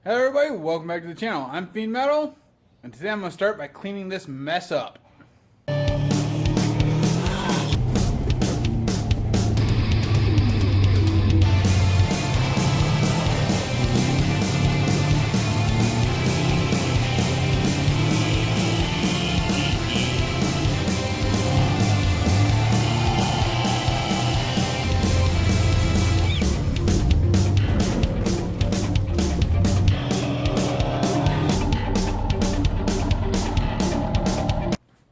Hello everybody, welcome back to the channel. I'm Fiend Metal, and today I'm going to start by cleaning this mess up.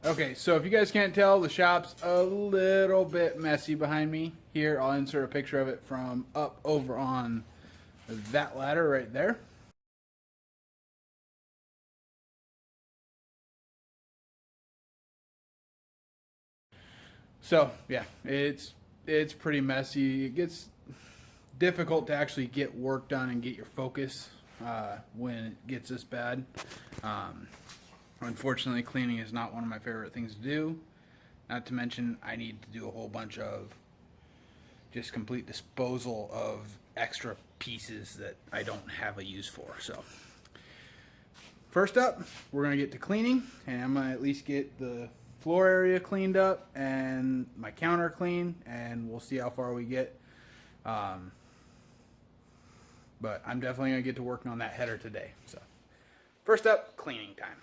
Okay, so if you guys can't tell, the shop's a little bit messy behind me. Here, I'll insert a picture of it from up over on that ladder right there. So, yeah, it's pretty messy. It gets difficult to actually get work done and get your focus when it gets this bad. Unfortunately, cleaning is not one of my favorite things to do. Not to mention, I need to do a whole bunch of just complete disposal of extra pieces that I don't have a use for. So, first up, we're going to get to cleaning, and I'm going to at least get the floor area cleaned up and my counter clean, and we'll see how far we get. But I'm definitely going to get to working on that header today. So, first up, cleaning time.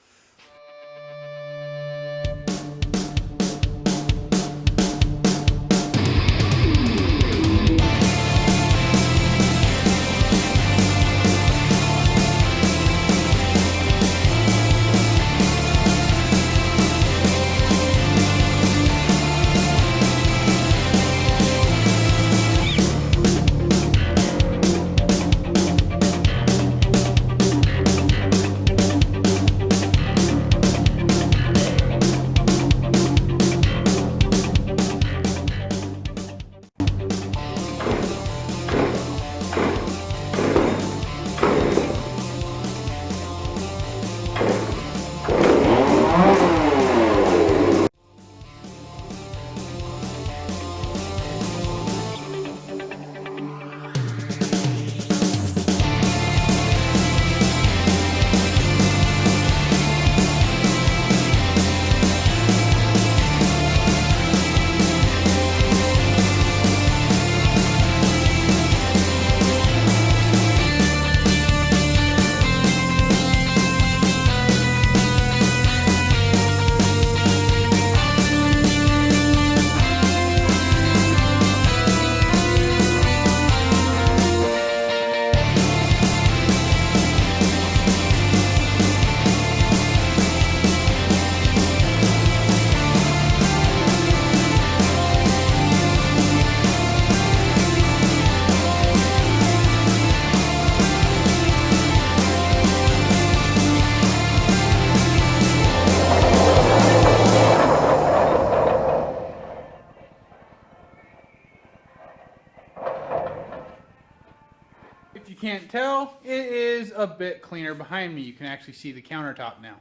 If you can't tell, it is a bit cleaner behind me. You can actually see the countertop now.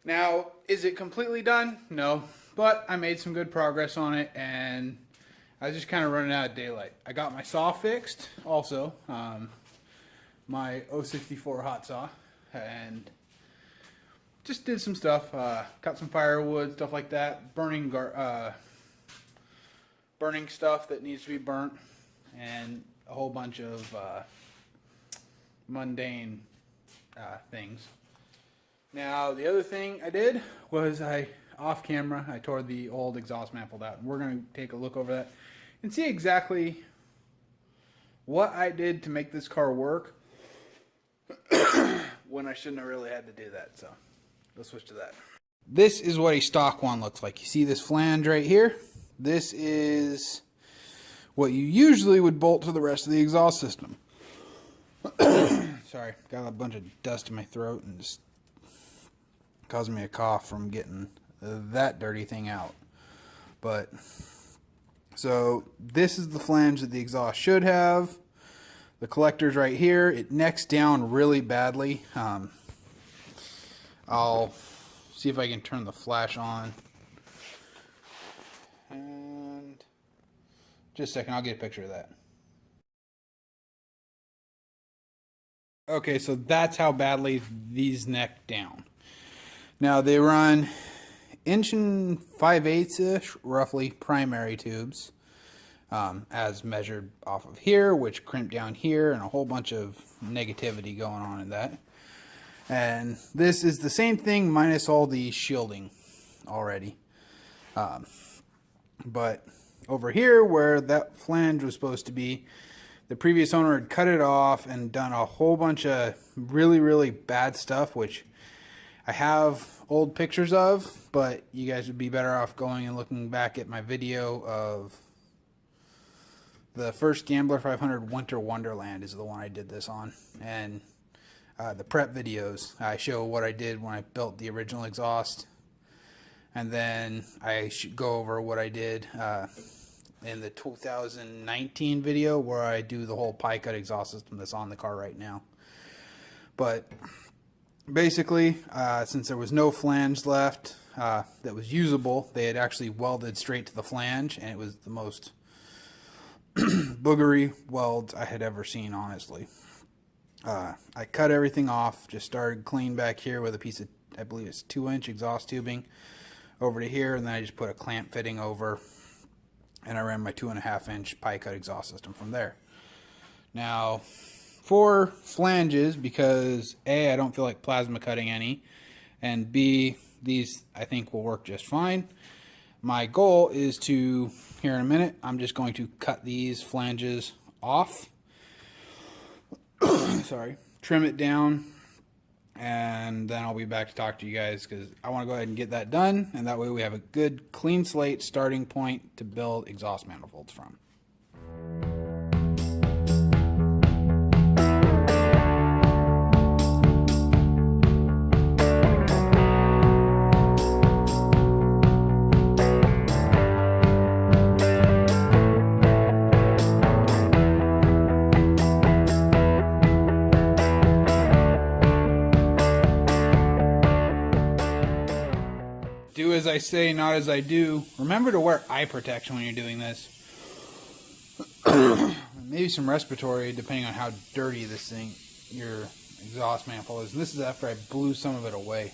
Now, is it completely done? No, but I made some good progress on it, and I was just kind of running out of daylight. I got my saw fixed, also, my 064 hot saw, and just did some stuff. Cut some firewood, stuff like that. Burning stuff that needs to be burnt, and a whole bunch of mundane things. Now, the other thing I did was off camera, I tore the old exhaust manifold out. And we're going to take a look over that and see exactly what I did to make this car work when I shouldn't have really had to do that. So, let's switch to that. This is what a stock one looks like. You see this flange right here? This is what you usually would bolt to the rest of the exhaust system. Sorry, got a bunch of dust in my throat and just causing me a cough from getting that dirty thing out. But, so this is the flange that the exhaust should have. The collector's right here. It necks down really badly. I'll see if I can turn the flash on. And just a second, I'll get a picture of that. Okay, so that's how badly these neck down. Now they run 1.5/8" roughly primary tubes, as measured off of here, which crimp down here, and a whole bunch of negativity going on in that. And this is the same thing minus all the shielding already. But over here where that flange was supposed to be, the previous owner had cut it off and done a whole bunch of really bad stuff, which I have old pictures of, but you guys would be better off going and looking back at my video of the first Gambler 500 Winter Wonderland is the one I did this on. And the prep videos, I show what I did when I built the original exhaust. And then I should go over what I did in the 2019 video where I do the whole pie cut exhaust system that's on the car right now. But basically, since there was no flange left that was usable, they had actually welded straight to the flange, and it was the most boogery welds I had ever seen, honestly. I cut everything off, just started clean back here with a piece of, I believe it's 2-inch exhaust tubing over to here, and then I just put a clamp fitting over, and I ran my 2.5-inch pie cut exhaust system from there. Now, for flanges, because A, I don't feel like plasma cutting any, and B, these I think will work just fine. My goal is to, here in a minute, I'm just going to cut these flanges off. Sorry, trim it down, and then I'll be back to talk to you guys because I want to go ahead and get that done, and that way we have a good clean slate starting point to build exhaust manifolds from. Do as I say, not as I do. Remember to wear eye protection when you're doing this. Maybe some respiratory, depending on how dirty this thing, your exhaust manifold is. And this is after I blew some of it away.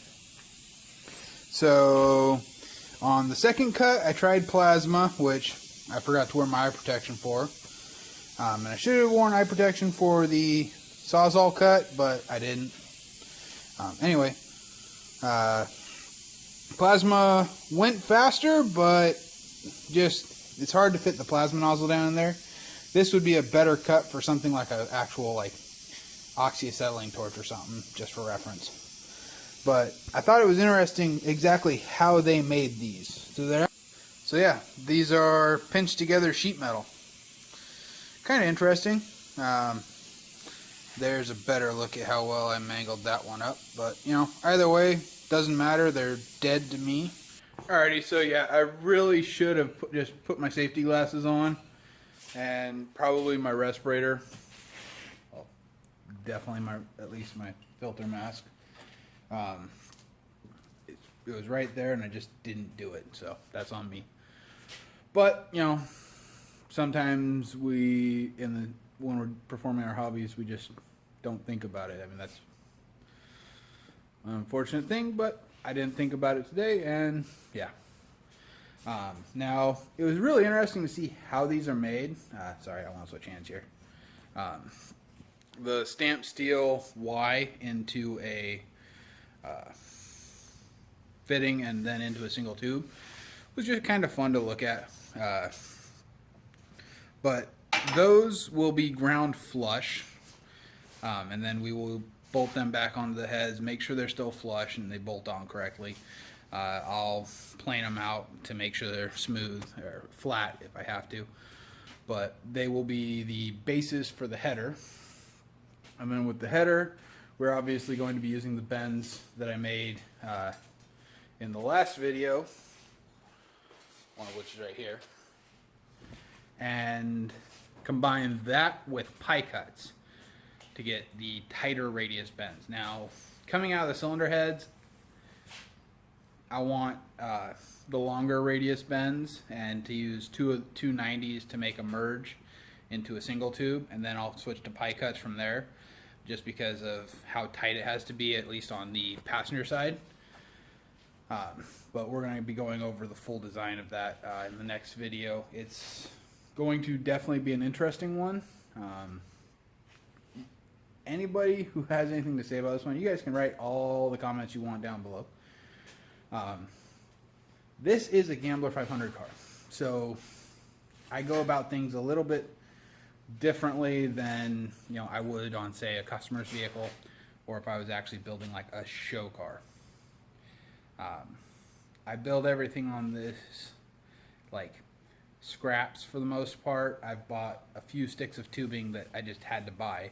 So, on the second cut, I tried plasma, which I forgot to wear my eye protection for. And I should have worn eye protection for the Sawzall cut, but I didn't. Anyway, plasma went faster, but just, it's hard to fit the plasma nozzle down in there. This would be a better cut for something like an actual like oxyacetylene torch or something, just for reference. But I thought it was interesting exactly how they made these. So yeah, these are pinched together sheet metal. Kind of interesting. There's a better look at how well I mangled that one up. But, you know, either way, doesn't matter. They're dead to me. Alrighty, so yeah, I really should have just put my safety glasses on. And probably my respirator. Well, definitely at least my filter mask. It was right there and I just didn't do it. So that's on me. But, you know, sometimes when we're performing our hobbies, we just don't think about it. I mean, that's an unfortunate thing, but I didn't think about it today, and yeah. Now, it was really interesting to see how these are made. Sorry, I want to switch hands here. The stamped steel Y into a fitting and then into a single tube was just kind of fun to look at. But those will be ground flush, and then we will bolt them back onto the heads, make sure they're still flush and they bolt on correctly. I'll plane them out to make sure they're smooth or flat if I have to, but they will be the basis for the header. And then with the header, we're obviously going to be using the bends that I made in the last video, one of which is right here, and combine that with pie cuts to get the tighter radius bends. Now, coming out of the cylinder heads, I want the longer radius bends and to use two 90s to make a merge into a single tube, and then I'll switch to pie cuts from there. just because of how tight it has to be, at least on the passenger side. But we're going to be going over the full design of that in the next video. It's going to definitely be an interesting one. Anybody who has anything to say about this one, you guys can write all the comments you want down below. This is a Gambler 500 car, so I go about things a little bit differently than I would on, say, a customer's vehicle, or if I was actually building like a show car. I build everything on this like scraps for the most part. I've bought a few sticks of tubing that I just had to buy.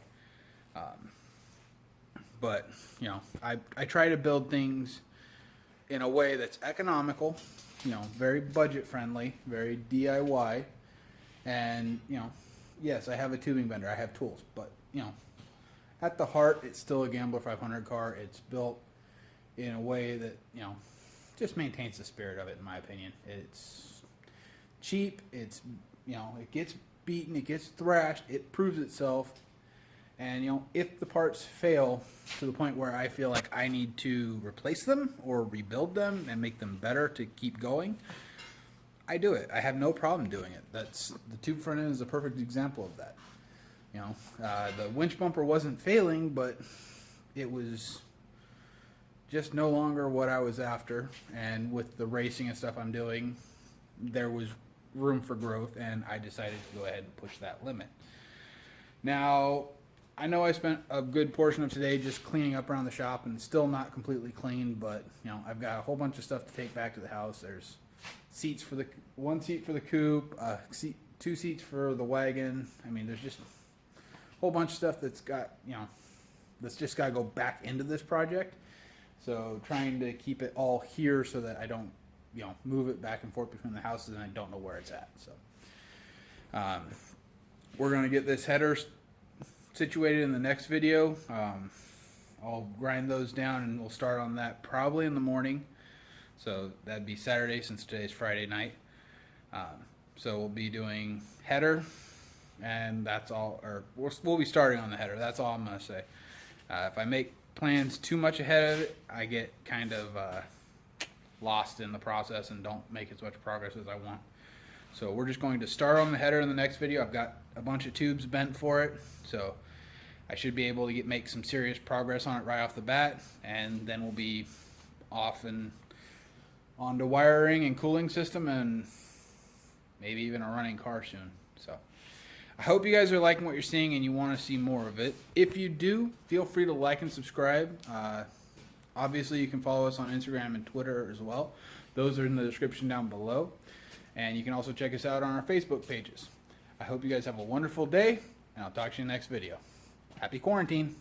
But I try to build things in a way that's economical, very budget friendly, very DIY. And yes, I have a tubing bender, I have tools, but at the heart, it's still a Gambler 500 car. It's built in a way that just maintains the spirit of it, in my opinion. It's cheap. It's it gets beaten, it gets thrashed, it proves itself. And if the parts fail to the point where I feel like I need to replace them or rebuild them and make them better to keep going, I do it. I have no problem doing it. The tube front end is a perfect example of that. The winch bumper wasn't failing, but it was just no longer what I was after. And with the racing and stuff I'm doing, there was room for growth, and I decided to go ahead and push that limit. Now, I know I spent a good portion of today just cleaning up around the shop, and still not completely clean, but I've got a whole bunch of stuff to take back to the house. There's one seat for the coupe, two seats for the wagon. I mean, there's just a whole bunch of stuff that's just got to go back into this project. So trying to keep it all here so that I don't move it back and forth between the houses and I don't know where it's at. So we're going to get this header situated in the next video. I'll grind those down and we'll start on that probably in the morning. So that'd be Saturday, since today's Friday night. So we'll be doing header, and that's all. Or we'll be starting on the header. That's all I'm going to say. If I make plans too much ahead of it, I get kind of lost in the process and don't make as much progress as I want. So we're just going to start on the header in the next video. I've got a bunch of tubes bent for it, so I should be able to make some serious progress on it right off the bat, and then we'll be off and on to wiring and cooling system, and maybe even a running car soon. So I hope you guys are liking what you're seeing and you want to see more of it. If you do, feel free to like and subscribe. Obviously, you can follow us on Instagram and Twitter as well. Those are in the description down below. And you can also check us out on our Facebook pages. I hope you guys have a wonderful day, and I'll talk to you in the next video. Happy quarantine.